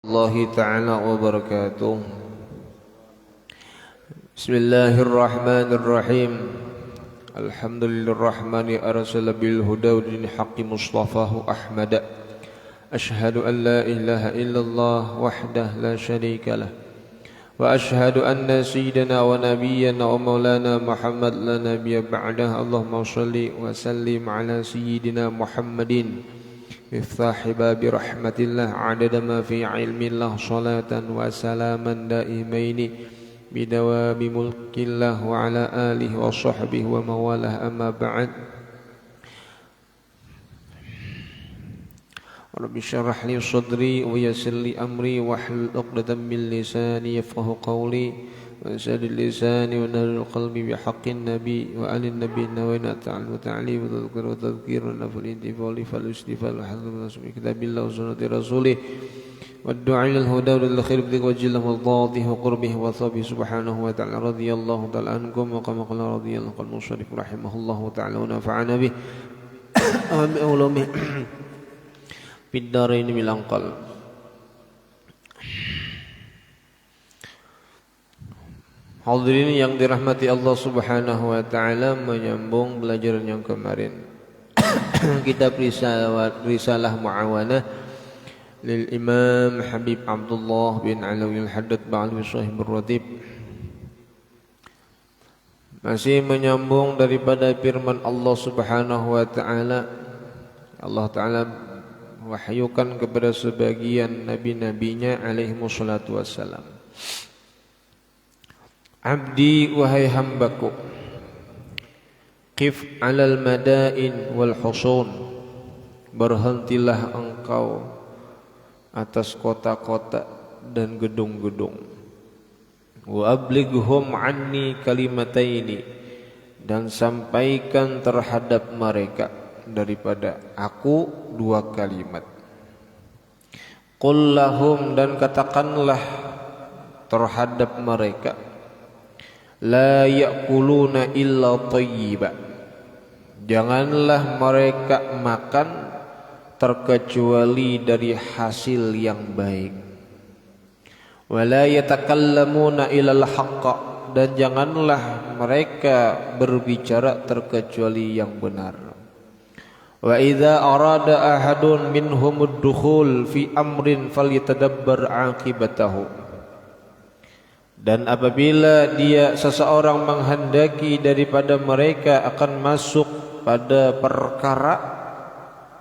الله تعالى وبركاته. بسم الله الرحمن الرحيم. الحمد لله الرحمن أرسل بالهدى ودين حق مصطفاه أحمد. أشهد أن لا إله إلا الله وحده لا شريك له، وأشهد أن سيدنا ونبينا ومولانا محمد لا نبي بعده. اللهم صل وسلم على سيدنا محمد مفتاح باب رحمة الله عدد ما في علم الله، صلاة وسلاما دائمين بدوام ملك الله وعلى آله وصحبه ومواله. أما بعد، رب اشرح لي صدري ويسر لي أمري واحلل عقدة من لساني يفقه قولي وسد اللسان ونور القلب بحق النبي وآل النبي نوينا تعلم وتعليم وتذكر وتذكير ونفع الانتفاع فالاستفاء والحظ من كتاب الله وسنة رسوله والدعاء إلى الهدى والخير بذكر وجه الله وضاده وقربه وثوابه سبحانه وتعالى. رضي الله تعالى عنكم وكما قال رضي الله عنه المصنف رحمه الله تعالى ونفعنا به وبعلومه في الدارين بالأنقل. Hadirin yang dirahmati Allah Subhanahu wa taala, menyambung belajar yang kemarin kitab risalah Muawanah lil Imam Habib Abdullah bin Alawi al-Haddad Ba'alwi Sahibur Ratib. Masih menyambung daripada firman Allah Subhanahu wa taala. Allah taala wahyukan kepada sebagian nabi-nabinya alaihi wassalatu wassalam, Abdi, wahai hambaku, qif alal madain wal husun, berhentilah engkau atas kota-kota dan gedung-gedung. Wa ablighum anni kalimataini, dan sampaikan terhadap mereka daripada aku dua kalimat. Qul lahum, dan katakanlah terhadap mereka, la ya'kuluna illa thayyiba, janganlah mereka makan terkecuali dari hasil yang baik. Wa la yatakallamuna illa al-haqqa, dan janganlah mereka berbicara terkecuali yang benar. Wa idza arada ahadun minhum ad-dukhul fi amrin falyatadabbar 'aqibatahu, dan apabila seseorang menghendaki daripada mereka akan masuk pada perkara,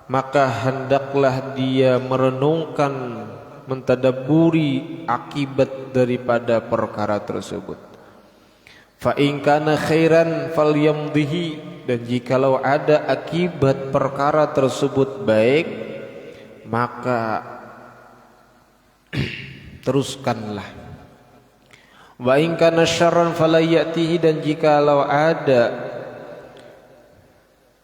maka hendaklah dia merenungkan, mentadabburi akibat daripada perkara tersebut. Fa in kana khairan falyamdihi, dan jikalau ada akibat perkara tersebut baik, maka teruskanlah. Wa in kana syarran fala ya'tihi, dan jikalau ada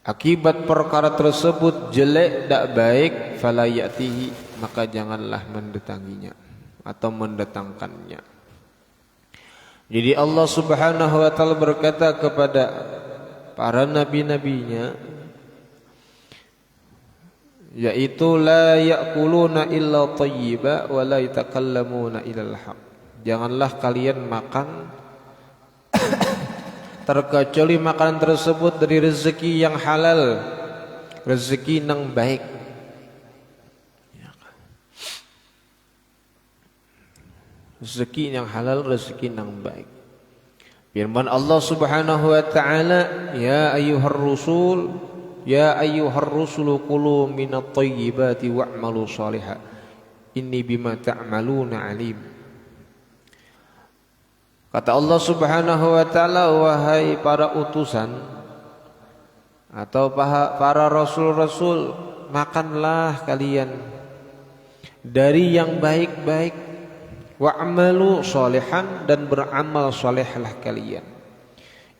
akibat perkara tersebut jelek, tak baik, fala ya'tihi, maka janganlah mendatanginya atau mendatangkannya. Jadi Allah Subhanahu wa taala berkata kepada para nabi-nabinya, yaitu la ya'kuluna illa thayyiba wa la yatakallamuna illa al-haq, janganlah kalian makan terkecuali makanan tersebut dari rezeki yang halal, rezeki yang baik. Rezeki yang halal, rezeki yang baik. Firman Allah Subhanahu wa taala, ya ayyuhar rusul kulu minat thayyibati wa'malu shalihan inni bima ta'maluna alim. Kata Allah Subhanahu wa taala, wahai para utusan atau para rasul-rasul, makanlah kalian dari yang baik-baik, wa'malu shalihan, dan beramal salehlah kalian.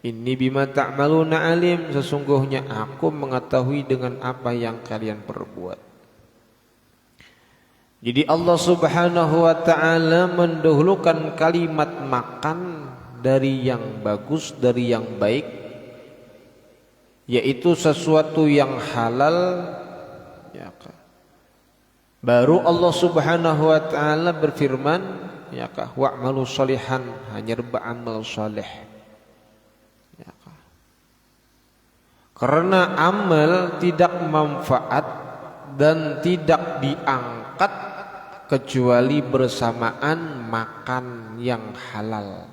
Inni bima ta'maluna alim, sesungguhnya aku mengetahui dengan apa yang kalian perbuat. Jadi Allah Subhanahu wa taala mendahulukan kalimat makan dari yang bagus, dari yang baik, yaitu sesuatu yang halal, ya, Baru Allah Subhanahu wa taala berfirman, ya kah, wa'malu sholihan, hanya beramal saleh. Ya kah. Karena amal tidak manfaat dan tidak diangkat kecuali bersamaan makan yang halal.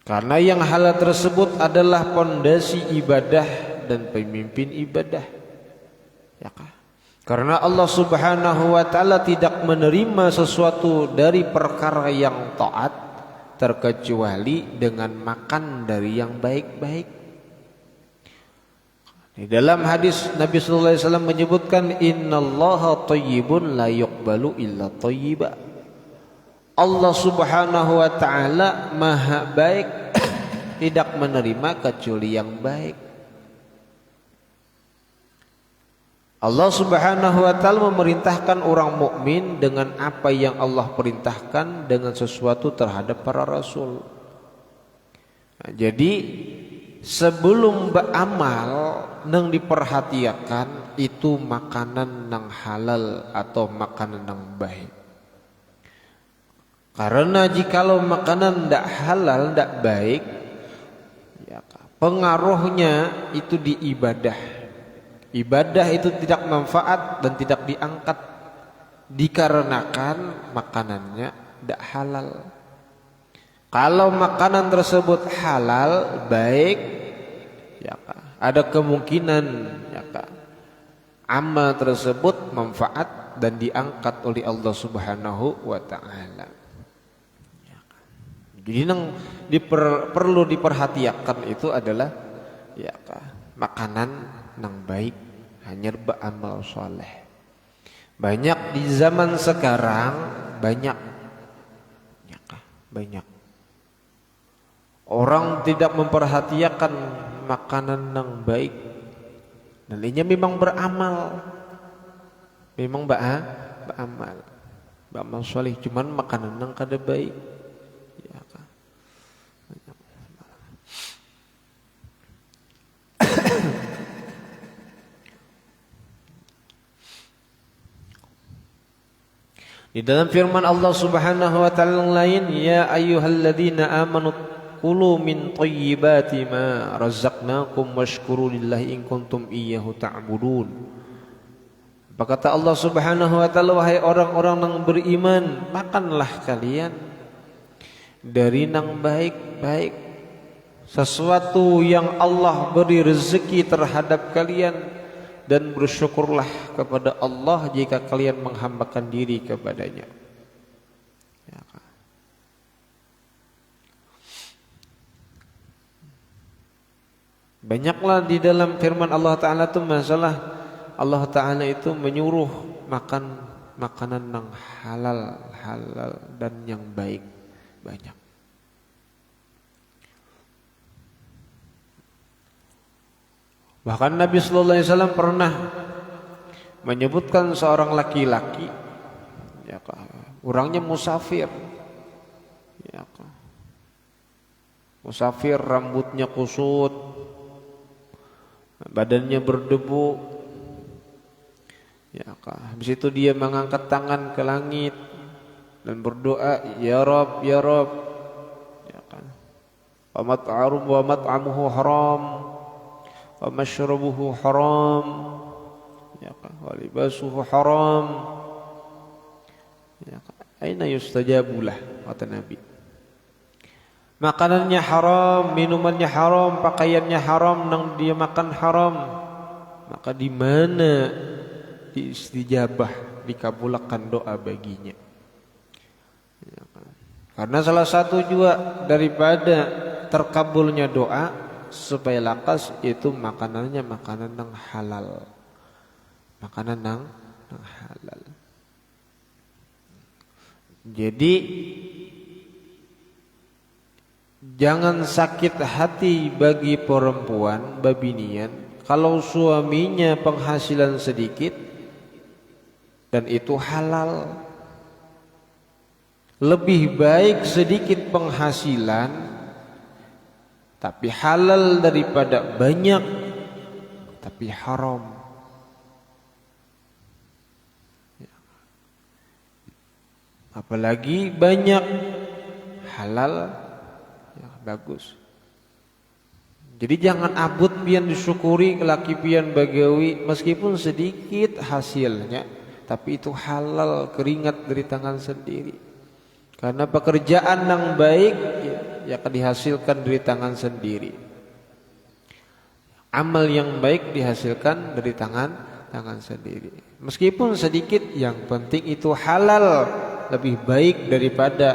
Karena yang halal tersebut adalah pondasi ibadah dan pemimpin ibadah. Ya kah? Karena Allah Subhanahu wa taala tidak menerima sesuatu dari perkara yang taat terkecuali dengan makan dari yang baik-baik. Di dalam hadis Nabi sallallahu alaihi wasallam menyebutkan, innallaha thayyibun la yuqbalu illa thayyiba. Allah Subhanahu wa taala maha baik, tidak menerima kecuali yang baik. Allah Subhanahu wa taala memerintahkan orang mukmin dengan apa yang Allah perintahkan dengan sesuatu terhadap para rasul. Nah, jadi sebelum beramal nang diperhatikan itu makanan nang halal atau makanan nang baik. Karena jikalau makanan ndak halal, ndak baik, ya, pengaruhnya itu di ibadah. Ibadah itu tidak manfaat dan tidak diangkat dikarenakan makanannya tidak halal. Kalau makanan tersebut halal, baik, ya kak, ada kemungkinan, ya kak, amal tersebut manfaat dan diangkat oleh Allah Subhanahu wa taala. Ya, jadi yang perlu diperhatikan itu adalah, ya kak, makanan nang baik, hanya beramal soleh. Banyak di zaman sekarang, banyak, ya kah, banyak orang tidak memperhatikan makanan nang baik, dan ini memang beramal, memang beramal soleh, cuman makanan nang kada baik. Ya kah. Di dalam firman Allah Subhanahu wa taala yang lain, ya ayyuhalladzina amanu kulu min thayyibati ma razaqnakum washkuru lillahi in kuntum iyyahu ta'budun. Apa kata Allah Subhanahu wa taala, wahai orang-orang yang beriman, makanlah kalian dari nang baik-baik, sesuatu yang Allah beri rezeki terhadap kalian, dan bersyukurlah kepada Allah jika kalian menghambakan diri kepadanya. Ya, banyaklah di dalam firman Allah Ta'ala itu masalah Allah Ta'ala itu menyuruh makan makanan yang halal dan yang baik, banyak. Bahkan Nabi sallallahu alaihi wasallam pernah menyebutkan seorang laki-laki, ya, orangnya musafir, ya, musafir, rambutnya kusut, badannya berdebu, ya, habis itu dia mengangkat tangan ke langit dan berdoa, ya Rabb, ya Rabb, ya, wa mat'amuhu haram wa mashrabuhu haram, ya, wa libasuhu haram, ya, aina yustajabulah, kata Nabi. Makanannya haram, minumannya haram, pakaiannya haram, nang dia makan haram, maka di mana diistijabah, dikabulkan doa baginya. Ya, karena salah satu juga daripada terkabulnya doa supaya lakas itu makanannya makanan yang halal, makanan yang halal. Jadi jangan sakit hati bagi perempuan babinian kalau suaminya penghasilan sedikit dan itu halal. Lebih baik sedikit penghasilan tapi halal daripada banyak tapi haram. Apalagi banyak halal, ya, bagus. Jadi jangan abut pian disyukuri, laki pian bagawi, meskipun sedikit hasilnya, tapi itu halal, keringat dari tangan sendiri. Karena pekerjaan yang baik ya akan dihasilkan dari tangan sendiri. Amal yang baik dihasilkan dari tangan sendiri. Meskipun sedikit, yang penting itu halal, lebih baik daripada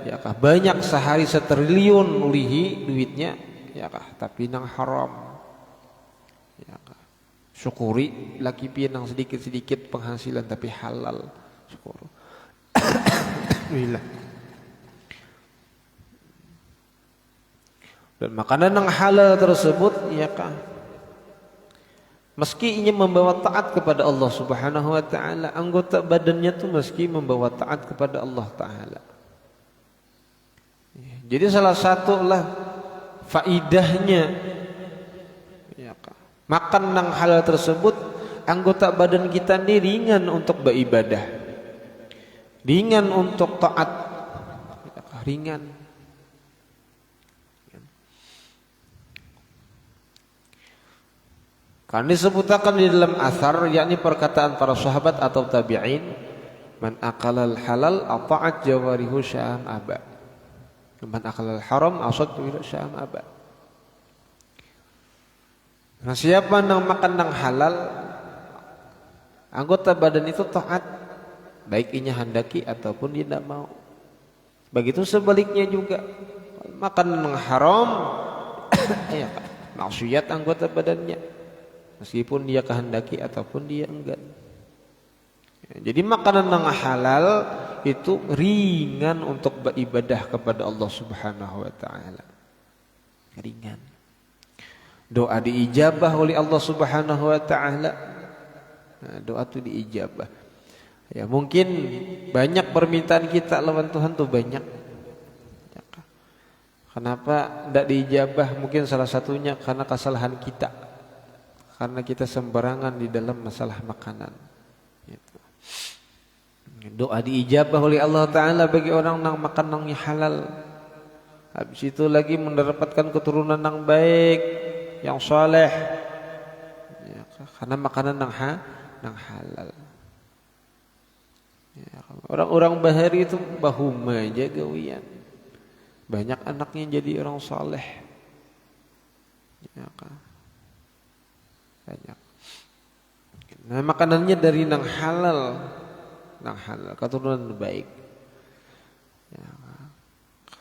ya kah banyak sehari 1 triliun ulihi duitnya, ya kah tapi nang haram. Ya kah. Syukuri laki pian nang sedikit-sedikit penghasilan tapi halal. Syukur. Alhamdulillah. Dan makanan yang halal tersebut, ya kah, meski ingin membawa taat kepada Allah Subhanahu wa taala, anggota badannya tuh meski membawa taat kepada Allah taala. Jadi salah satu lah faidahnya, ya kah, makan yang halal tersebut, anggota badan kita ini ringan untuk beribadah, ringan untuk taat, ya kah, ringan. Karena disebutkan di dalam athar, yakni perkataan para sahabat atau tabi'in, man akalal halal ata'at jawarihu sya'am aba, man akalal haram asad sya'am aba. Nah, siapa yang makan yang halal, anggota badan itu taat, baik inya handaki ataupun dia tidak mau. Begitu sebaliknya juga, makan yang haram, ya, maksiat anggota badannya, meskipun dia kehendaki ataupun dia enggan. Jadi makanan yang halal itu ringan untuk beribadah kepada Allah Subhanahu wa taala. Ringan. Doa diijabah oleh Allah Subhanahu wa taala. Nah, doa itu diijabah. Ya, mungkin banyak permintaan kita lawan Tuhan tuh banyak. Kenapa tidak diijabah? Mungkin salah satunya karena kesalahan kita. Karena kita sembarangan di dalam masalah makanan. Doa diijabah oleh Allah Ta'ala bagi orang yang makan yang halal. Habis itu lagi mendapatkan keturunan yang baik, yang soleh, ya, karena makanan yang halal. Ya, orang-orang bahari itu bahuma aja gawian. Banyak anaknya jadi orang soleh. Ya, kan? Banyak. Nah, makanannya dari nang halal, keturunan baik. Ya,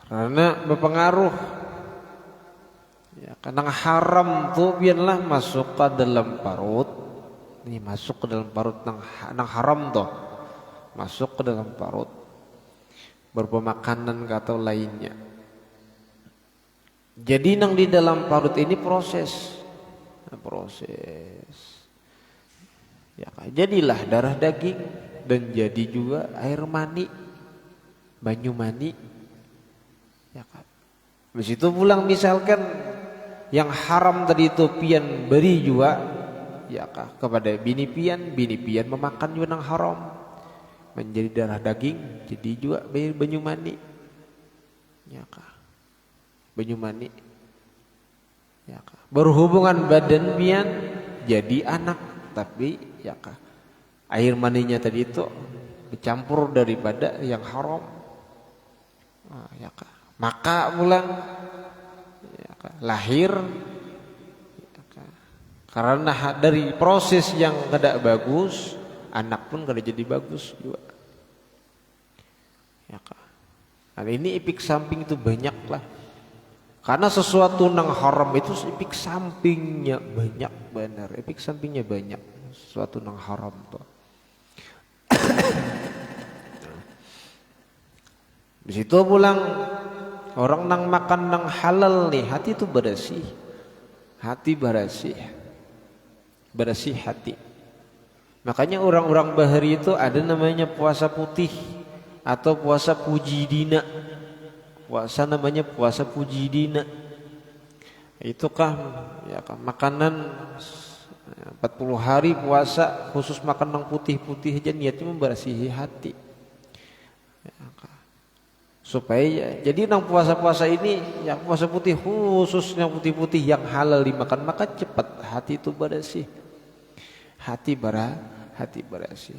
karena berpengaruh. Ya, karena haram tuh biarlah masuk ke dalam parut. Ini masuk ke dalam parut nang haram tuh, masuk ke dalam parut. Berupa makanan atau lainnya. Jadi nang di dalam parut ini proses. Ya, jadilah darah daging dan jadi juga air mani, banyu mani, ya kan. Habis itu pulang misalkan yang haram tadi itu pian beri juga, ya kan, kepada bini pian memakan juga yang haram, menjadi darah daging, jadi juga banyu mani, ya kan, banyu mani. Ya, berhubungan badan pian jadi anak, tapi ya kah, air maninya tadi itu bercampur daripada yang haram. Ya kah, maka pulang ya kah, lahir ya kah, karena dari proses yang tidak bagus, anak pun kada jadi bagus juga. Ya kah. Nah, ini efek samping itu banyak lah. Karena sesuatu yang haram itu efek sampingnya banyak, benar. Efek sampingnya banyak. Sesuatu yang haram tuh. Di situ pulang orang yang makan yang halal nih, hati itu bersih. Hati bersih. Bersih hati. Makanya orang-orang bahari itu ada namanya puasa putih atau puasa pujidina. Puasa namanya puasa pujidina. Itu kah ya kah, makanan 40 hari puasa khusus makan yang putih-putih aja, niatnya membersihi hati. Supaya jadi nang puasa-puasa ini yang puasa putih khusus yang putih-putih yang halal dimakan maka cepat hati itu bersih. Hati bersih.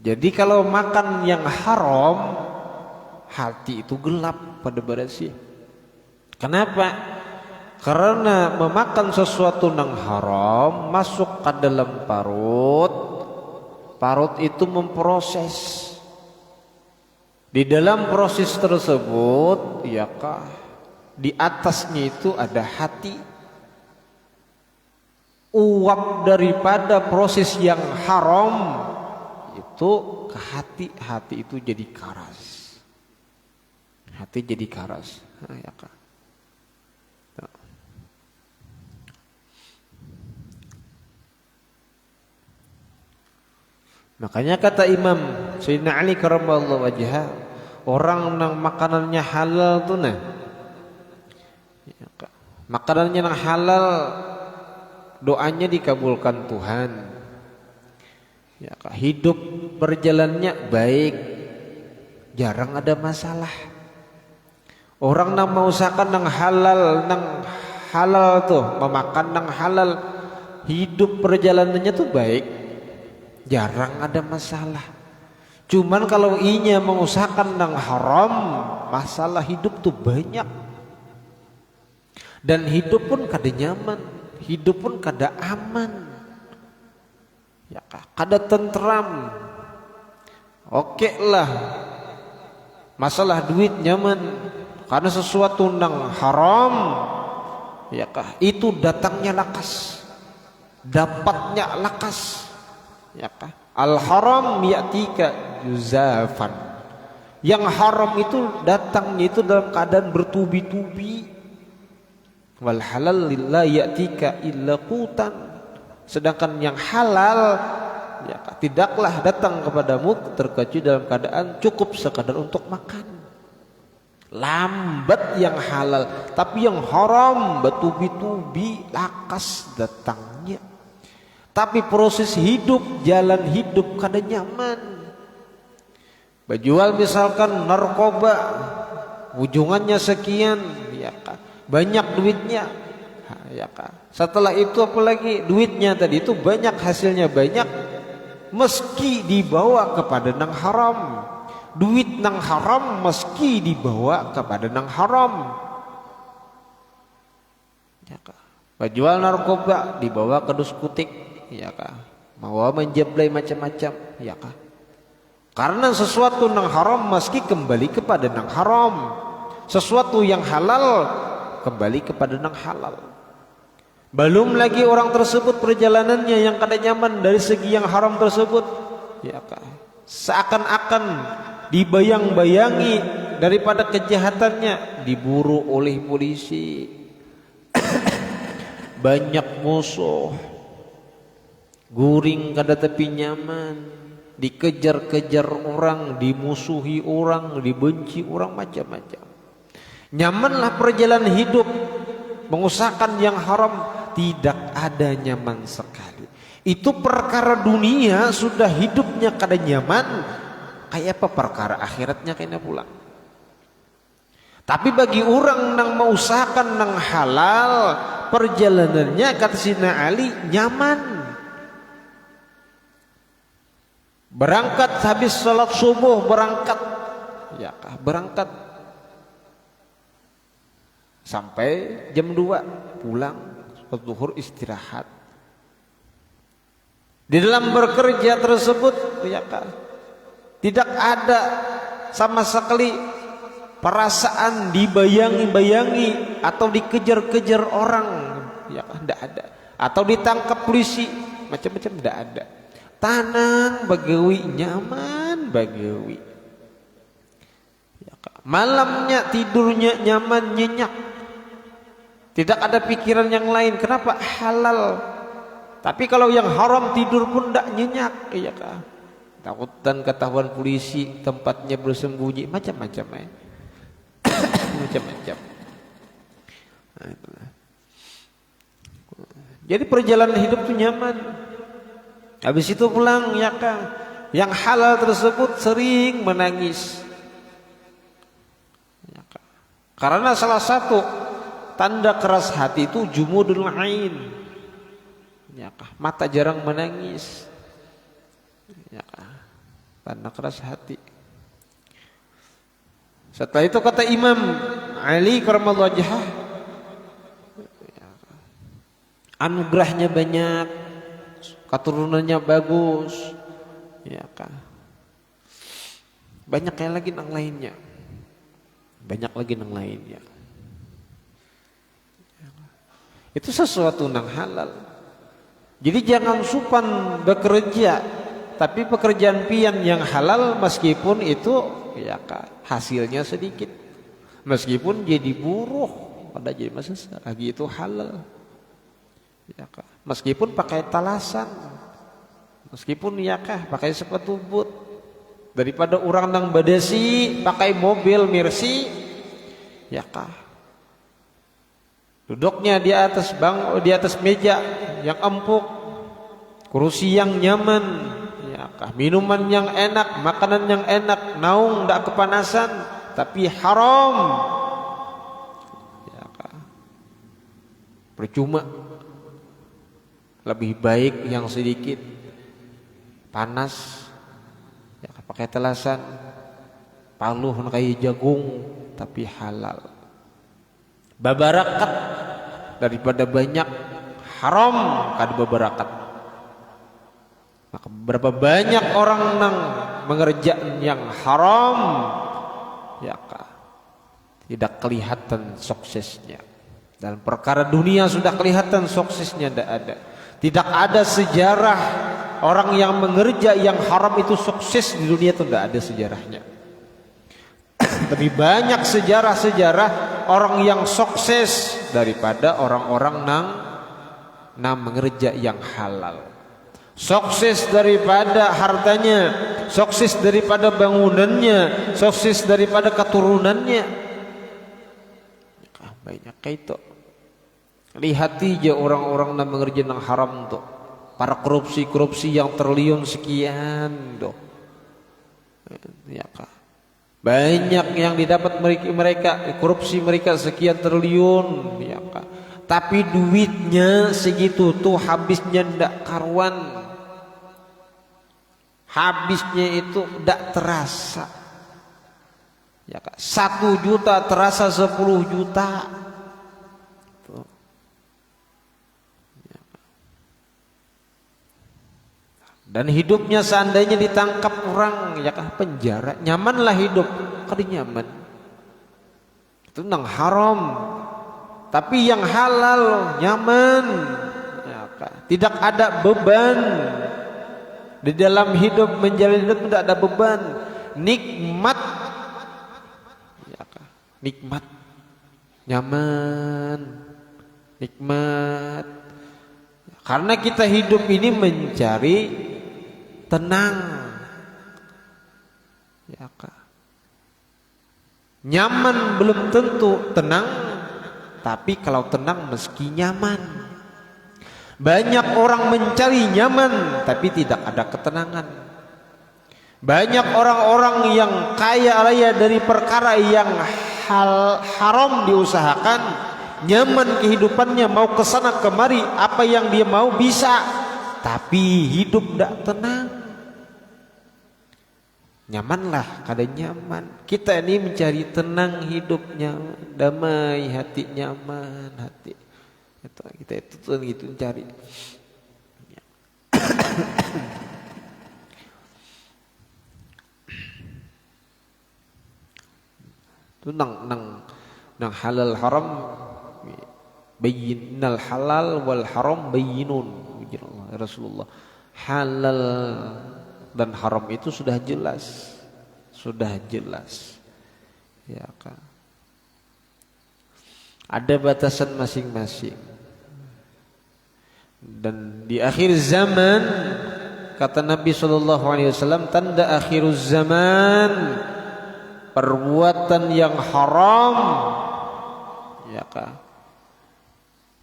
Jadi kalau makan yang haram hati itu gelap pada bersih. Kenapa? Karena memakan sesuatu yang haram masuk ke dalam parut. Parut itu memproses. Di dalam proses tersebut, yakah, di atasnya itu ada hati. Uap daripada proses yang haram itu ke hati, hati itu jadi karas. Hati jadi karas. Nah, yakah. Makanya kata Imam Sayyidina Ali karramallahu wajhah, orang nang makanannya halal tuh nah. Makanannya nang halal doanya dikabulkan Tuhan. Ya, hidup berjalannya baik. Jarang ada masalah. Orang nang mengusahakan nang halal tuh, memakan nang halal, hidup perjalanannya tuh baik. Jarang ada masalah. Cuman kalau inya mengusahakan yang haram, masalah hidup tuh banyak. Dan hidup pun kada nyaman, hidup pun kada aman. Ya, kada tentram. Oke lah. Masalah duit nyaman karena sesuatu yang haram, ya kah? Itu datangnya lakas. Dapatnya lakas. Ya kah? Al-haram ya'tika juzafan. Yang haram itu datangnya itu dalam keadaan bertubi-tubi. Wal halal la ya'tika illa qutan. Sedangkan yang halal ya kah, tidaklah datang kepadamu terkecuali dalam keadaan cukup sekadar untuk makan. Lambat yang halal, tapi yang haram bertubi-tubi lakas datangnya. Tapi proses hidup, jalan hidup kada nyaman. Berjual misalkan narkoba, ujungannya sekian, ya kan? Banyak duitnya, ya kan? Setelah itu apalagi duitnya tadi itu banyak, hasilnya banyak, meski dibawa kepada nang haram. Duit nang haram meski dibawa kepada nang haram. Ya kan? Berjual narkoba dibawa ke diskotik. Ya kah? Mau menjeblay macam-macam, ya kah? Karena sesuatu yang haram meski kembali kepada yang haram. Sesuatu yang halal kembali kepada yang halal. Belum lagi orang tersebut perjalanannya yang kada nyaman dari segi yang haram tersebut, ya kah? Seakan-akan dibayang-bayangi daripada kejahatannya, diburu oleh polisi. Banyak musuh. Guring kada tepi nyaman, dikejar-kejar orang, dimusuhi orang, dibenci orang, macam-macam. Nyamanlah perjalanan hidup, mengusahakan yang haram, tidak ada nyaman sekali. Itu perkara dunia sudah hidupnya kada nyaman, kayak apa perkara akhiratnya kena pulang. Tapi bagi orang yang mengusahakan yang halal, perjalanannya kata Sayyidina Ali nyaman. Berangkat habis salat subuh, berangkat, ya kah? Berangkat sampai jam 2 pulang, zuhur istirahat. Di dalam bekerja tersebut, ya kah? Tidak ada sama sekali perasaan dibayangi-bayangi atau dikejar-kejar orang, ya kah? Tidak ada. Atau ditangkap polisi, macam-macam tidak ada. Tanang bagawi, nyaman bagawi. Ya, malamnya tidurnya nyaman, nyenyak. Tidak ada pikiran yang lain. Kenapa? Halal. Tapi kalau yang haram tidur pun tidak nyenyak, iya kah? Takutan ketahuan polisi, tempatnya bersembunyi, macam-macam ya. Macam-macam. Nah, jadi perjalanan hidup itu nyaman. Habis itu pulang, ya kan, yang halal tersebut sering menangis. Karena salah satu tanda keras hati itu jumudul ain. Mata jarang menangis. Tanda keras hati. Setelah itu kata Imam Ali karamallahu wajhah, anugerahnya banyak, keturunannya bagus, banyak yang lagi yang lainnya, banyak lagi yang lainnya. Itu sesuatu yang halal. Jadi jangan supan bekerja, tapi pekerjaan pian yang halal meskipun itu hasilnya sedikit, meskipun jadi buruh pada jadi masa lagi itu halal. Meskipun pakai talasan, meskipun pakai sepatu boot, daripada orang nang badasi pakai mobil Mercy, duduknya di atas di atas meja yang empuk, kursi yang nyaman, minuman yang enak, makanan yang enak, naung ndak kepanasan, tapi haram, percuma. Lebih baik yang sedikit panas, pakai telasan, paluh kayak jagung, tapi halal. Babarakat daripada banyak haram kada babarakat. Maka berapa banyak orang nang mengerjakan yang haram, tidak kelihatan suksesnya. Dalam perkara dunia sudah kelihatan suksesnya tidak ada. Tidak ada sejarah orang yang mengerja yang haram itu sukses di dunia, itu tidak ada sejarahnya. Lebih banyak sejarah-sejarah orang yang sukses daripada orang-orang nang mengerja yang halal. Sukses daripada hartanya, sukses daripada bangunannya, sukses daripada keturunannya. Banyak kayak itu. Lihat aja orang-orang yang mengerjakan yang haram tuh, para korupsi yang triliun sekian tuh, banyak yang didapat mereka korupsi mereka sekian triliun, tapi duitnya segitu tuh habisnya ndak karuan, habisnya itu ndak terasa, 1 juta terasa 10 juta. Dan hidupnya seandainya ditangkap orang, penjara, nyamanlah hidup, kada nyaman. Itu nang haram. Tapi yang halal nyaman, tidak ada beban di dalam hidup, menjalani hidup tidak ada beban, nikmat, nikmat, nyaman, nikmat. Karena kita hidup ini mencari tenang, nyaman belum tentu tenang, tapi kalau tenang meski nyaman. Banyak orang mencari nyaman tapi tidak ada ketenangan. Banyak orang-orang yang kaya raya dari perkara yang haram diusahakan, nyaman kehidupannya, mau kesana kemari, apa yang dia mau bisa, tapi hidup tidak tenang. Nyamanlah kada nyaman. Kita ini mencari tenang hidupnya, damai hati, nyaman hati. Kita itu mencari. Itu nang halal haram, bayyinal halal wal haram bayyinun. Rasulullah, halal dan haram itu sudah jelas, ada batasan masing-masing. Dan di akhir zaman, kata Nabi SAW, tanda akhir zaman, perbuatan yang haram,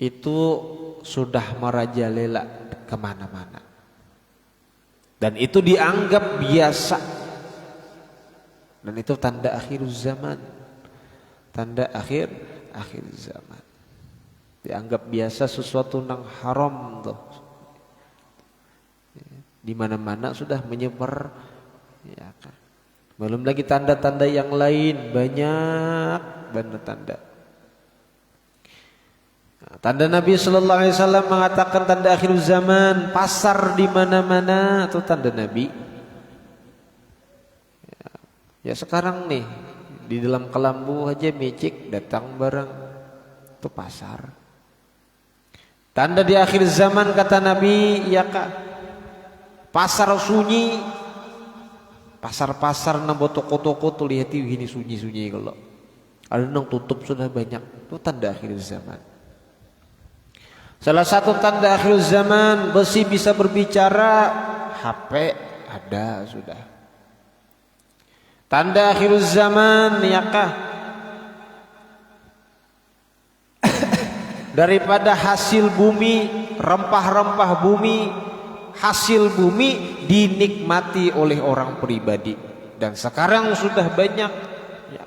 itu sudah merajalela kemana-mana. Dan itu dianggap biasa. Dan itu tanda akhir zaman. Tanda akhir zaman. Dianggap biasa sesuatu yang haram tuh. Di mana-mana sudah menyebar, ya kan. Belum lagi tanda-tanda yang lain, banyak tanda. Nah, tanda Nabi Sallallahu Alaihi Wasallam mengatakan tanda akhir zaman, pasar di mana-mana itu tanda Nabi. Ya sekarang nih di dalam kelambu aja micik datang barang, itu pasar. Tanda di akhir zaman kata Nabi, ya kak. Pasar sunyi, pasar-pasar nambah toko-toko tuh lihat ini sunyi-sunyi kalau ada yang tutup sudah banyak, itu tanda akhir zaman. Salah satu tanda akhir zaman, besi bisa berbicara, HP ada sudah. Tanda akhir zaman, ya kah? Daripada hasil bumi, rempah-rempah bumi, hasil bumi dinikmati oleh orang pribadi. Dan sekarang sudah banyak, ya,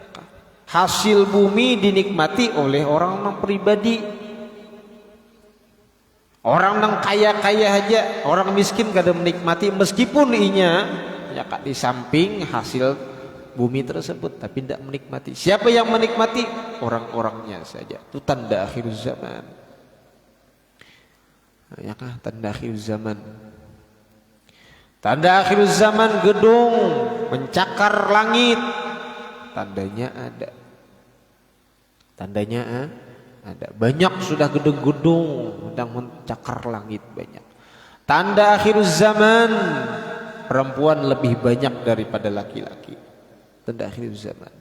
hasil bumi dinikmati oleh orang pribadi. Orang yang kaya-kaya aja, orang miskin kada menikmati meskipun inya, ya kak, di samping hasil bumi tersebut, tapi tidak menikmati. Siapa yang menikmati? Orang-orangnya saja. Itu tanda akhir zaman, ya kak, tanda akhir zaman. Tanda akhir zaman, gedung mencakar langit, tandanya ada. Tandanya ada. Banyak sudah gedung-gedung yang mencakar langit banyak. Tanda akhir zaman, perempuan lebih banyak daripada laki-laki. Tanda akhir zaman.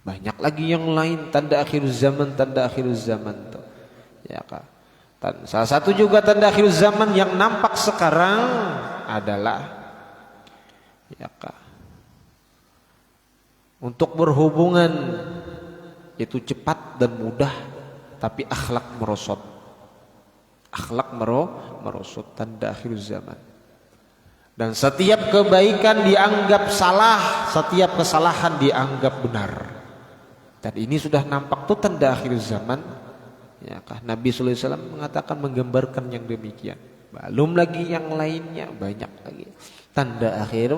Banyak lagi yang lain tanda akhir zaman tuh. Ya kak. Salah satu juga tanda akhir zaman yang nampak sekarang adalah, ya kak, untuk berhubungan itu cepat dan mudah, tapi akhlak merosot. Akhlak merosot, tanda akhir zaman. Dan setiap kebaikan dianggap salah, setiap kesalahan dianggap benar. Dan ini sudah nampak tuh tanda akhir zaman. Ya, Nabi sallallahu alaihi wasallam mengatakan, menggambarkan yang demikian. Belum lagi yang lainnya, banyak lagi tanda akhir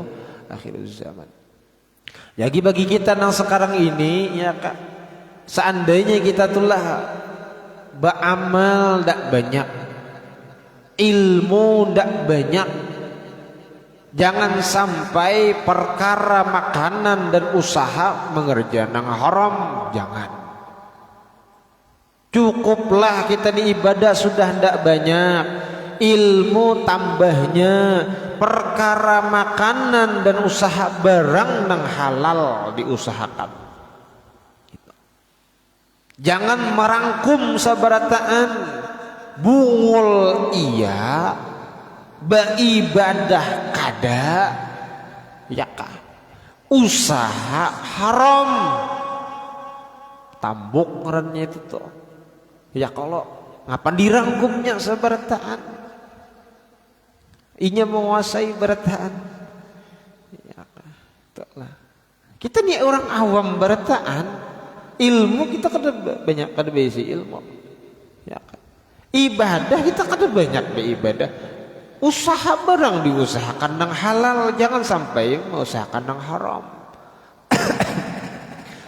zaman. Jadi bagi kita yang sekarang ini, ya kak, seandainya kita tulah beramal tak banyak, ilmu tak banyak, jangan sampai perkara makanan dan usaha mengerjakan haram, jangan. Cukuplah kita di ibadah sudah tidak banyak, ilmu tambahnya, perkara makanan dan usaha barang yang halal diusahakan. Jangan merangkum sabarataan, bungul iya, beribadah kada, ya kah? Usaha haram, tambuk ngarannya itu tuh. Ya kalau ngapa dirangkumnya sabarataan, inya menguasai barataan. Ya, itulah. Kita nih orang awam barataan, ilmu kita kada banyak, kada besi ilmu. Ya, ibadah kita kada banyak beribadah. Usaha barang diusahakan yang halal, jangan sampai mengusahakan yang haram.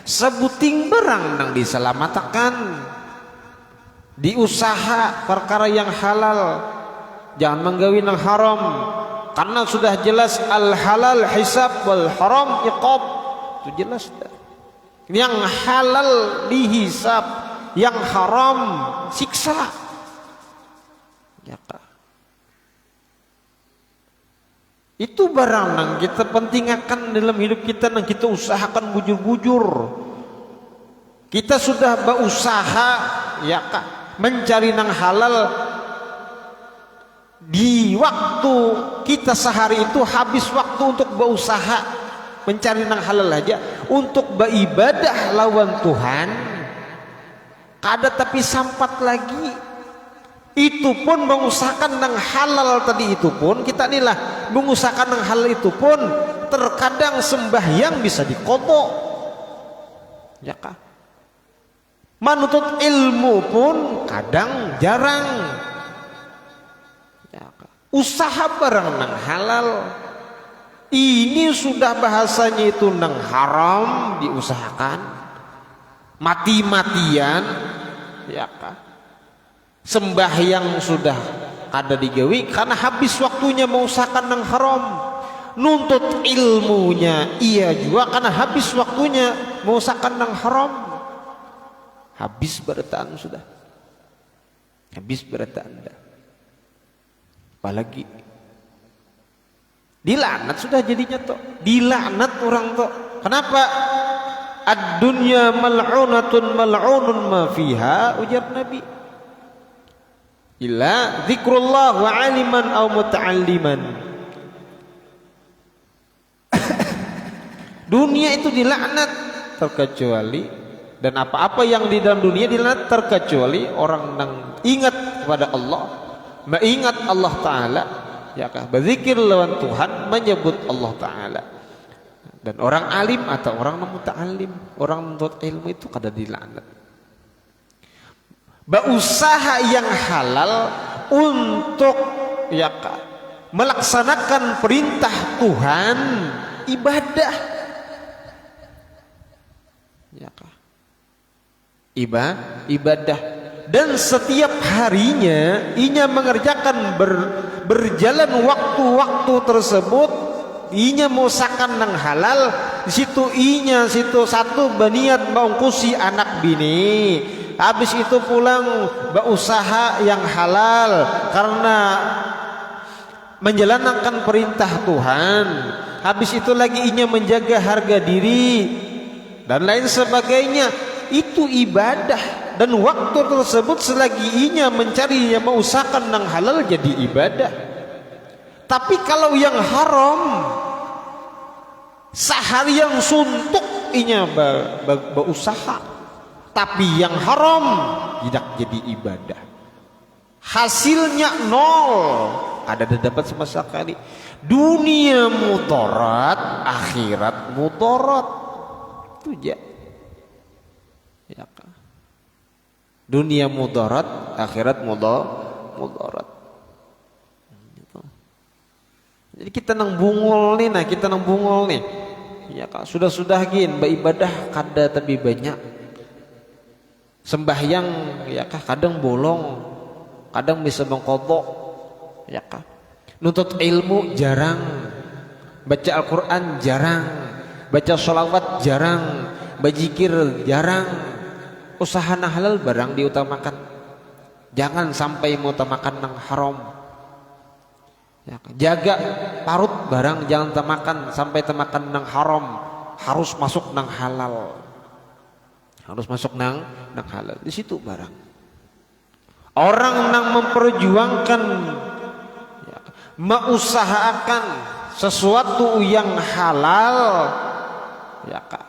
Sebuting barang yang diselamatkan, diusaha perkara yang halal, jangan menggawi yang haram, karena sudah jelas al halal hisab wal haram iqab. Itu jelas dah. Yang halal dihisab, yang haram siksa. Ya kak. Itu barang yang kita pentingkan dalam hidup kita, yang kita usahakan bujur-bujur. Kita sudah berusaha, ya kak, mencari yang halal. Di waktu kita sehari itu habis waktu untuk berusaha mencari yang halal aja, untuk beribadah lawan Tuhan kada tapi sampat lagi. Itu pun mengusahakan nang halal tadi itu pun kita inilah mengusahakan nang halal itu pun terkadang sembahyang bisa dikodok, ya kah? Menuntut ilmu pun kadang jarang, ya kah? Usaha barang nang halal ini sudah bahasanya itu nang haram diusahakan mati-matian, ya kah? Sembahyang sudah kada digawi karena habis waktunya mengusahakan nang haram. Nuntut ilmunya iya juga karena habis waktunya mengusahakan nang haram. Habis berataan sudah. Habis berataan dah. Apalagi dilaknat sudah jadinya toh. Dilaknat orang toh. Kenapa? Ad-dunya mal'unatun mal'unun ma fiha, ujar Nabi. Illa zikrullah wa aliman aw muta'alliman. Dunia itu dilaknat terkecuali, dan apa-apa yang di dalam dunia dilaknat terkecuali orang yang ingat kepada Allah, mengingat Allah Ta'ala, ya kah? Berzikir lawan Tuhan, menyebut Allah Ta'ala. Dan orang alim atau orang muta'allim, orang menuntut ilmu itu kada dilaknat. Berusaha yang halal untuk ya kah, melaksanakan perintah Tuhan, ibadah, ya kah? Ibadah, dan setiap harinya inya mengerjakan berjalan waktu-waktu tersebut, inya mengusahakan nang halal. Di situ inya situ satu berniat mengungkusi anak bini. Habis itu pulang berusaha yang halal karena menjalankan perintah Tuhan. Habis itu lagi inya menjaga harga diri dan lain sebagainya. Itu ibadah, dan waktu tersebut selagi inya mencari yang mengusahakan yang halal jadi ibadah. Tapi kalau yang haram seharian suntuk inya berusaha, tapi yang haram tidak jadi ibadah, hasilnya nol, ada dapat sama sekali. Dunia mudarat, akhirat mudarat, itu ya kan? Dunia mudarat, akhirat mudarat. Jadi kita nang bungul nih, kita nang bungul nih, ya kan? Sudah gin beribadah kada tapi banyak. Sembahyang ya kah kadang bolong, kadang bisa mengkodok, ya kah? Nuntut ilmu jarang, baca Al-Quran jarang, baca sholawat jarang, berzikir jarang. Usaha nang halal barang diutamakan, jangan sampai mengutamakan nang haram, ya kah? Jaga parut barang jangan temakan sampai temakan nang haram, harus masuk nang halal. Harus masuk nang halal. Di situ barang. Orang nang memperjuangkan, ya, mengusahakan sesuatu yang halal, ya kak.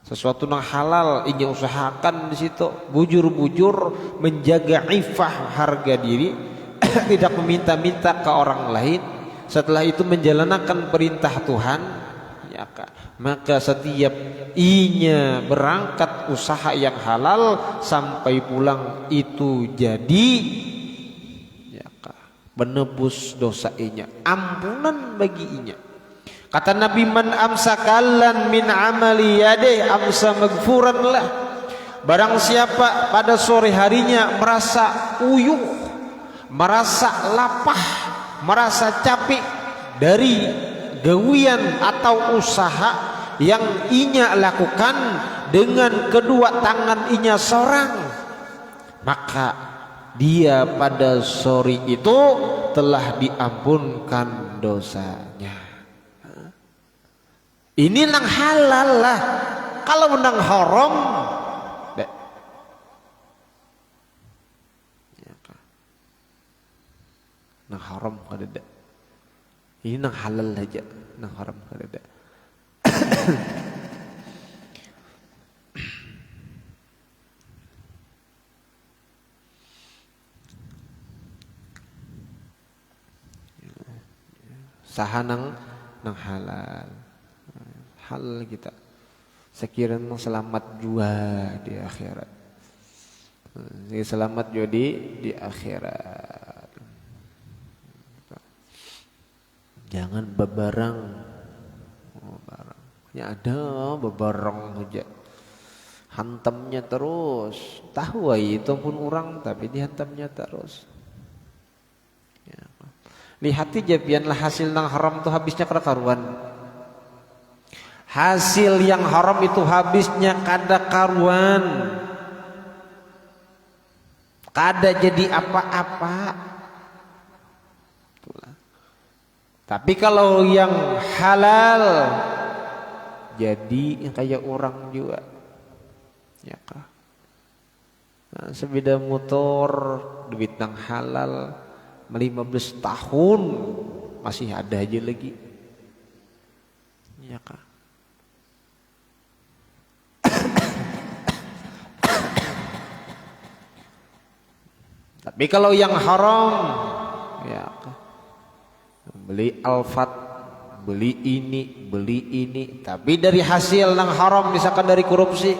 Sesuatu yang halal ini usahakan di situ. Bujur-bujur menjaga ifah harga diri, tidak meminta-minta ke orang lain. Setelah itu menjalankan perintah Tuhan, ya kak. Maka setiap inya berangkat usaha yang halal sampai pulang itu jadi, ya kah, menebus dosa inya, ampunan bagi inya. Kata Nabi, man amsakalan min amali yadeh amsa magfuran lah. Barang siapa pada sore harinya merasa uyuh, merasa lapah, merasa capek dari gawian atau usaha yang inya lakukan dengan kedua tangan inya seorang, maka dia pada sore itu telah diampunkan dosanya. Ini nang halal lah. Kalau nang haram, nang haram kada. Ini nang halal aja, nang haram kada. usaha nang halal. Halal kita. Sekiranya selamat jua di akhirat. Selamat juga di akhirat. Jangan bebarang. Barang. Ya ada bebarang aja. Hantamnya terus. Tahu itu pun orang tapi dihantamnya terus. Ya. Lihat aja biarlah hasil nang haram tuh habisnya kada karuan. Hasil yang haram itu habisnya kada karuan. Kada jadi apa-apa. Tapi kalau yang halal jadi kayak orang juga. Ya kah? Nah, sepeda motor duit nang halal 15 tahun masih ada aja lagi. Ya kah? Tapi kalau yang haram, ya beli Alphard, beli ini, tapi dari hasil yang haram, misalkan dari korupsi,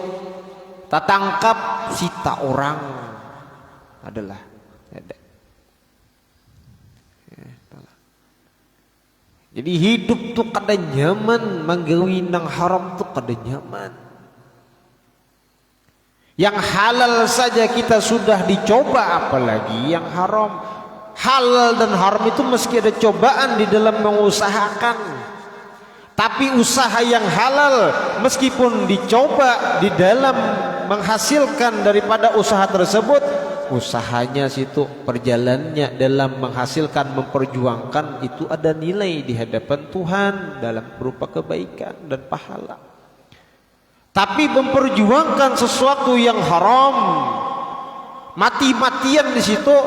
tak tangkap sita orang adalah ada. Jadi hidup tuh kada nyaman, manggawi nang haram tuh kada nyaman. Yang halal saja kita sudah dicoba, apalagi yang haram. Halal dan haram itu meski ada cobaan di dalam mengusahakan. Tapi usaha yang halal meskipun dicoba di dalam menghasilkan daripada usaha tersebut, usahanya situ perjalanannya dalam menghasilkan, memperjuangkan itu ada nilai di hadapan Tuhan dalam berupa kebaikan dan pahala. Tapi memperjuangkan sesuatu yang haram, mati-matian di situ,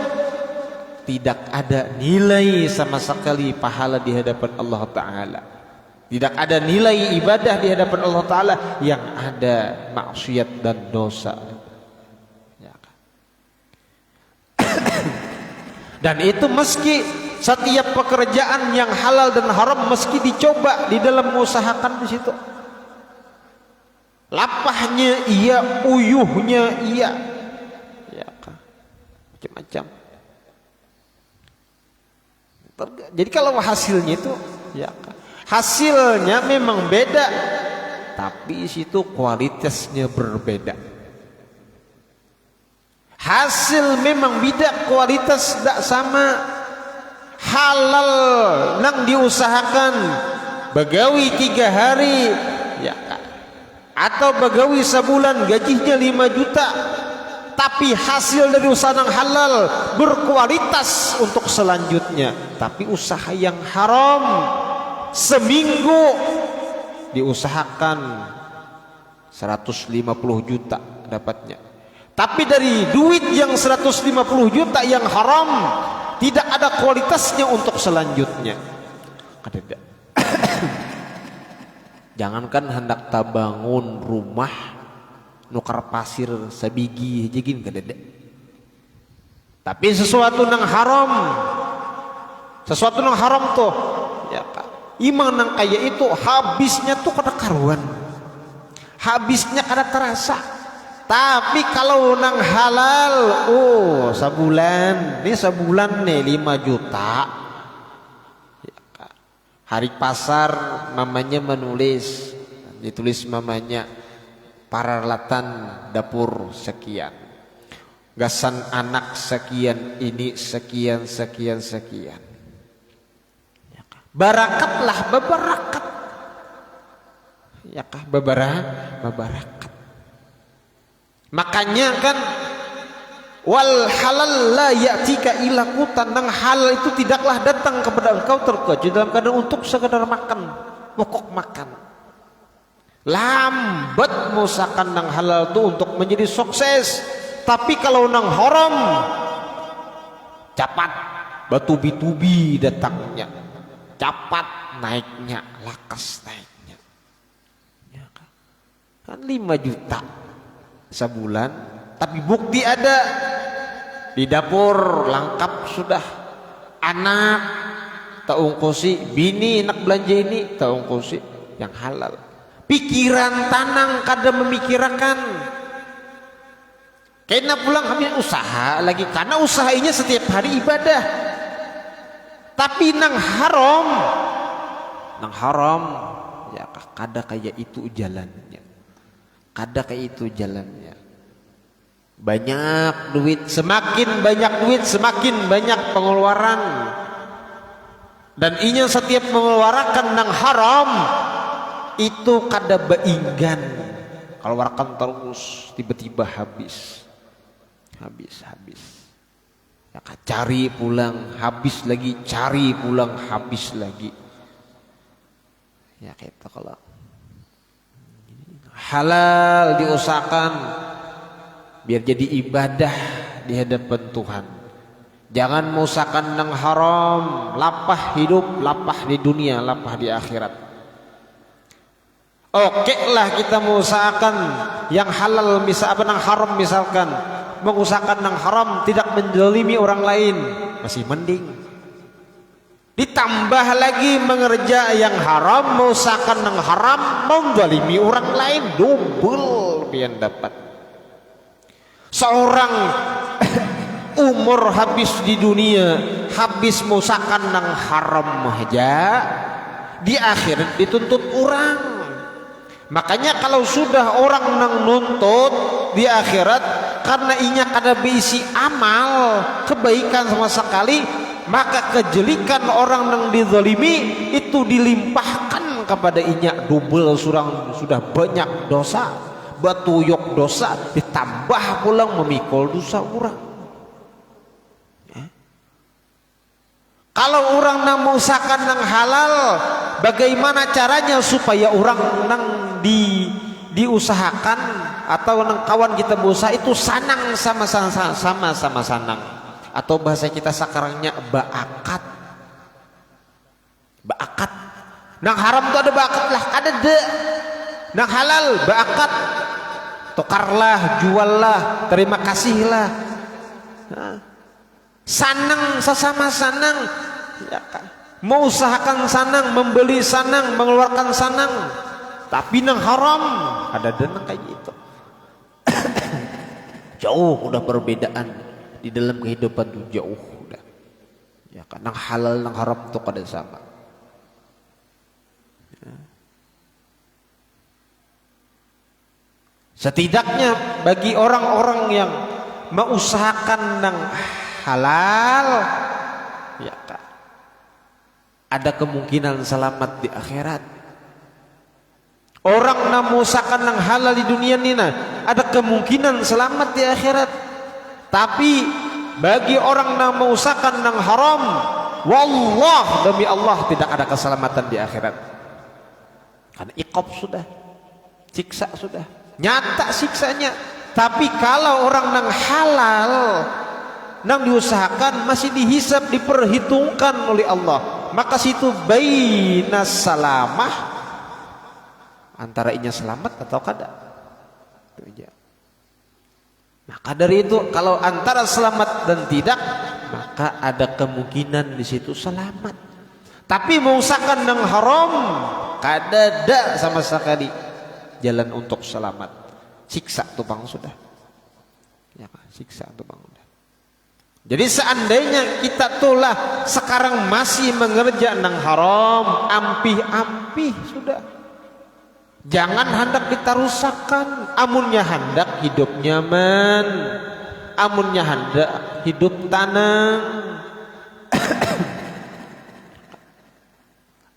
tidak ada nilai sama sekali pahala di hadapan Allah Ta'ala. Tidak ada nilai ibadah di hadapan Allah Ta'ala, yang ada maksiat dan dosa. Ya. Dan itu meski setiap pekerjaan yang halal dan haram meski dicoba di dalam mengusahakan di situ. Lapahnya iya, uyuhnya iya, ya kan, macam-macam. Jadi kalau hasilnya itu, ya kan, hasilnya memang beda, tapi situ kualitasnya berbeda. Hasil memang beda, kualitas tidak sama. Halal yang diusahakan begawi 3 hari, ya kan, atau begawi sebulan gajinya 5 juta, tapi hasil dari usaha yang halal berkualitas untuk selanjutnya. Tapi usaha yang haram seminggu diusahakan 150 juta dapatnya, tapi dari duit yang 150 juta yang haram tidak ada kualitasnya untuk selanjutnya. Ada. Jangankan hendak tabangun rumah nukar pasir sabigi jegin kadede. Tapi sesuatu nang haram tuh, ya Kak, imang nang kaya itu habisnya tuh kada karuan, habisnya kada terasa. Tapi kalau nang halal, sebulan nih 5 juta. Hari pasar mamanya menulis, ditulis mamanya peralatan dapur sekian, gasan anak sekian, ini sekian. Ya, barakatlah, bebarakat. Ya kah, bebarakat. Makanya kan wal halal la ya'tika illa qutan, nang halal itu tidaklah datang kepada engkau terkecuali dalam keadaan untuk sekedar makan, pokok makan. Lambat musakan nang halal itu untuk menjadi sukses. Tapi kalau nang haram cepat batubi-tubi datangnya, cepat naiknya, lakas naiknya. Ya kan 5 juta sebulan, tapi bukti ada di dapur lengkap sudah, anak tak ungkusi, bini nak belanja ini tak ungkusi yang halal. Pikiran tanang kada memikirkan. Kena pulang kami usaha lagi karena usahanya setiap hari ibadah. Tapi nang haram ya kada kayak itu jalannya. Kada kayak itu jalannya. Banyak duit, semakin banyak duit semakin banyak pengeluaran. Dan inya setiap mengeluarkan nang haram itu kada bainggan. Kalau warkan terus tiba-tiba habis. Ya, cari pulang habis lagi, cari pulang habis lagi. Ya kita kalau halal diusahakan biar jadi ibadah di hadapan Tuhan. Jangan mengusahakan yang haram, lapah hidup, lapah di dunia, lapah di akhirat. Oke lah kita mengusahakan yang halal, misalkan yang haram, misalkan mengusahakan yang haram tidak menzalimi orang lain, masih mending. Ditambah lagi mengerja yang haram, mengusahakan yang haram, menzalimi orang lain, double pian dapat. Seorang umur habis di dunia, habis mengusahakan yang haram aja, di akhirat dituntut orang. Makanya kalau sudah orang nang nuntut di akhirat karena inya kada berisi amal kebaikan sama sekali, maka kejelikan orang nang dizalimi itu dilimpahkan kepada inya double. Sudah banyak dosa, batuyok dosa, ditambah pulang memikul dosa orang. Kalau orang nang mengusahakan nang halal, bagaimana caranya supaya orang nang diusahakan atau nang kawan kita berusaha itu sanang sama sanang, atau bahasa kita sekarangnya baakat. Nang haram itu ada baakat lah, ada deh. Nang halal baakat, tukarlah, juallah, terima kasihlah. Sanang sesama sanang, ya kan? Mau usahakan sanang, membeli sanang, mengeluarkan sanang. Tapi nang haram ada dana kayak gitu. Jauh udah perbedaan di dalam kehidupan tuh, jauh udah. Ya kan, nang halal nang haram tuh kada sama. Ya. Setidaknya bagi orang-orang yang mengusahakan nang halal, ya kan, ada kemungkinan selamat di akhirat. Orang yang mengusahakan yang halal di dunia ini ada kemungkinan selamat di akhirat. Tapi bagi orang yang mengusahakan yang haram, wallah, demi Allah tidak ada keselamatan di akhirat. Karena iqab sudah, siksa sudah, nyata siksanya. Tapi kalau orang yang halal nang diusahakan masih dihisab, diperhitungkan oleh Allah, maka situ bainas salamah, antara inya selamat atau kada. Itu aja. Maka dari itu kalau antara selamat dan tidak, maka ada kemungkinan di situ selamat. Tapi mengusahakan yang haram, kada ada sama sekali jalan untuk selamat. Siksa tuh bang sudah. Ya, siksa tuh bang sudah. Jadi seandainya kita tulah sekarang masih mengerjakan yang haram, ampih-ampih sudah. Jangan hendak kita rusakkan. Amunnya hendak hidup nyaman, amunnya hendak hidup tenang.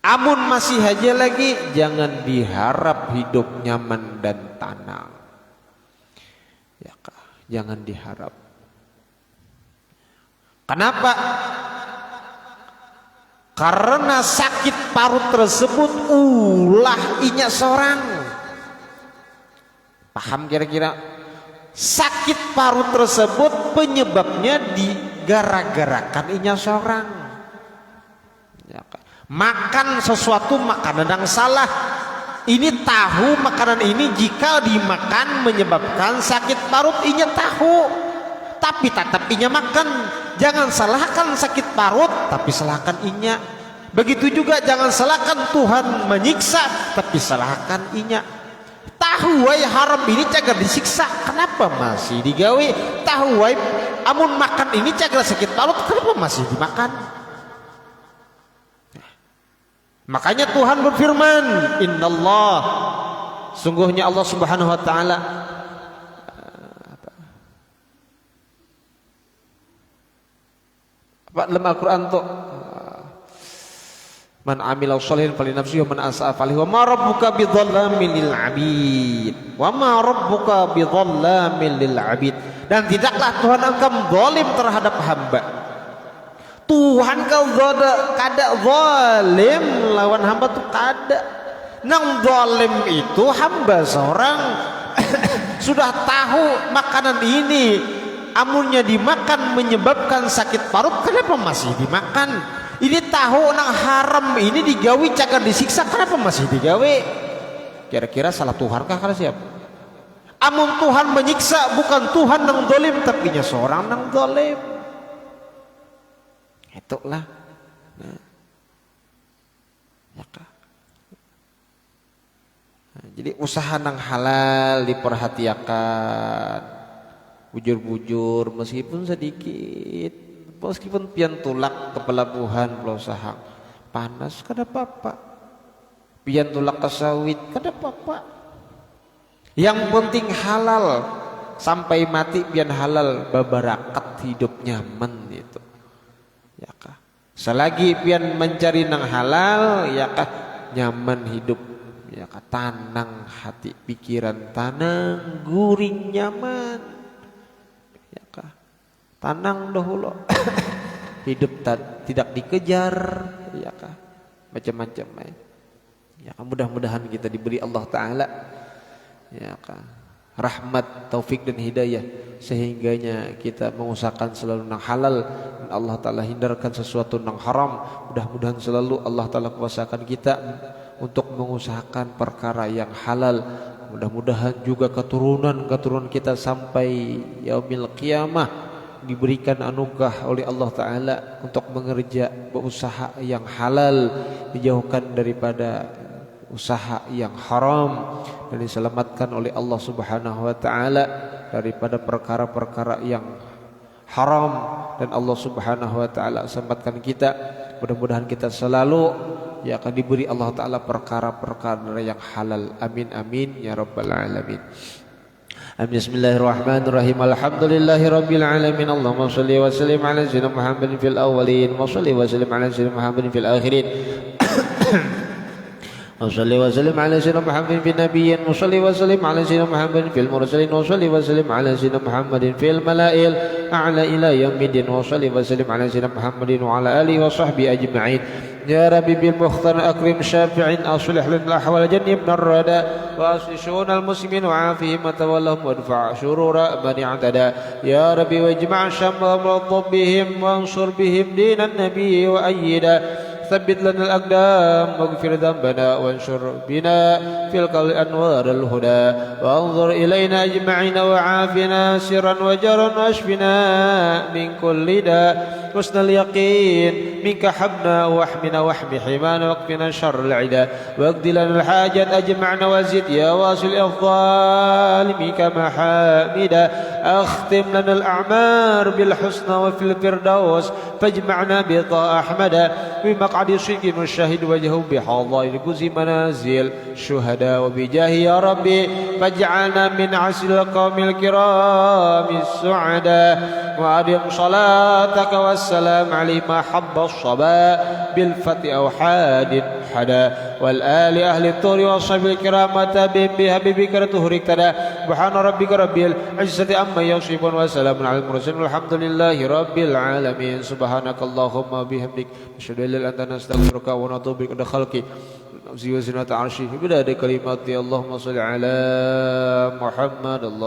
Amun masih aja lagi, jangan diharap hidup nyaman dan tenang. Ya, jangan diharap. Kenapa? Karena sakit parut tersebut ulah inya seorang. Paham kira-kira? Sakit parut tersebut penyebabnya digara-garakan inya seorang. Ya, makan sesuatu makanan yang salah. Ini tahu makanan ini jika dimakan menyebabkan sakit parut, inya tahu. Tapi tetap inya makan. Jangan salahkan sakit parut, tapi salahkan inya. Begitu juga jangan salahkan Tuhan menyiksa, tapi salahkan inya. Tahu wae haram ini cagar disiksa, kenapa masih digawe? Tahu wae amun makan ini cagar sakit parut, kenapa masih dimakan? Makanya Tuhan berfirman, Innallah, sungguhnya Allah Subhanahu wa taala dalam Al-Quran tuh, man amila sholihan falinafsihi wa man asa'a falihi wa ma rabbuka bidzallamin lil 'abid wa ma rabbuka bidzallamin lil 'abid. Dan tidaklah Tuhan engkau zalim terhadap hamba. Tuhan kau kada zalim lawan hamba tuh kada. Nang zalim itu hamba seorang sudah tahu makanan ini amunnya dimakan menyebabkan sakit parut, kenapa masih dimakan? Ini tahu nang haram ini digawe cagar disiksa, kenapa masih digawe? Kira-kira salah Tuhan kah kalau siapa? Amun Tuhan menyiksa bukan Tuhan nang zalim, tapi nya seorang nang zalim. Itulah. Nah. Jadi usaha nang halal diperhatikan, bujur-bujur meskipun sedikit, meskipun pian tulak ke pelabuhan Pulau Sahang panas kada apa-apa, pian tulak ke sawit kada apa-apa, yang penting halal sampai mati pian halal, babarakat hidup nyaman itu ya kah. Selagi pian mencari nang halal ya kah, nyaman hidup ya kah, tanang hati pikiran, tanang guring nyaman ya kah, tanang dahulu hidup tidak dikejar ya kah, macam-macam ya kah. Mudah-mudahan kita diberi Allah Ta'ala ya kah rahmat, taufik dan hidayah, sehingganya kita mengusahakan selalu nang halal dan Allah Ta'ala hindarkan sesuatu nang haram. Mudah-mudahan selalu Allah Ta'ala kuasakan kita untuk mengusahakan perkara yang halal. Mudah-mudahan juga keturunan kita sampai yaumil qiyamah diberikan anugerah oleh Allah Ta'ala untuk mengerja berusaha yang halal, dijauhkan daripada usaha yang haram, dan diselamatkan oleh Allah Subhanahu wa taala daripada perkara-perkara yang haram, dan Allah Subhanahu wa taala selamatkan kita. Mudah-mudahan kita selalu ya akan diberi Allah Ta'ala perkara-perkara yang halal. Amin amin ya rabbal alamin. Bismillahirrahmanirrahim. Alhamdulillahi rabbil alamin. Allahumma shalli wa sallim ala sayyidina Muhammadin fil awwalin wa shalli wa sallim ala sayyidina Muhammadin fil akhirin. وصلي وسلم على سيدنا محمد في النبيين وصلي وسلم على سيدنا محمد في المرسلين وصلي وسلم على سيدنا محمد في الملائل أعلى إلى يوم الدين وصلي وسلم على سيدنا محمد وعلى آله وصحبه أجمعين. يا ربي بالمختار أكرم شافع أصلح لنا الأحوال جنبنا الردى وأصلح شؤون المسلمين وعافهم وتولهم وادفع شرور من اعتدى. يا ربي واجمع شمل بهم وانصر بهم دين النبي وأيدا. ثبت لنا الأقدام واغفر ذنبنا وانشر بنا في القول أنوار الهدى وانظر إلينا أجمعين وعافنا سرا وجرا واشفنا من كل داء. حسن اليقين منك حبنا واحمنا واحم حمانا واكفنا شر العدا واقض لنا الحاجات أجمعنا وزد يا واصل الأفضال منك محامدا. أختم لنا الأعمار بالحسنى وفي الفردوس فاجمعنا بطاعة أحمدا بمقعد صدق والشاهد وجهه بحضائر كوز منازل شهداء وبجاه يا ربي فاجعلنا من عسل القوم الكرام السعداء. وأدم صلاتك والسلام عليه ما حب الصبا بالفتح أو حاد حدا والآل أهل الطور والصحب الكرام تابين بحبيبك تهرك تدا. سبحان ربك رب العزة عما يصفون وسلام على المرسلين والحمد لله رب العالمين. سبحانك اللهم وبحمدك نشهد أن لا إله إلا أنت نستغفرك ونتوب إليك خلقي نفسي وزنة عرشي بدأ كلمات اللهم صل على محمد. اللهم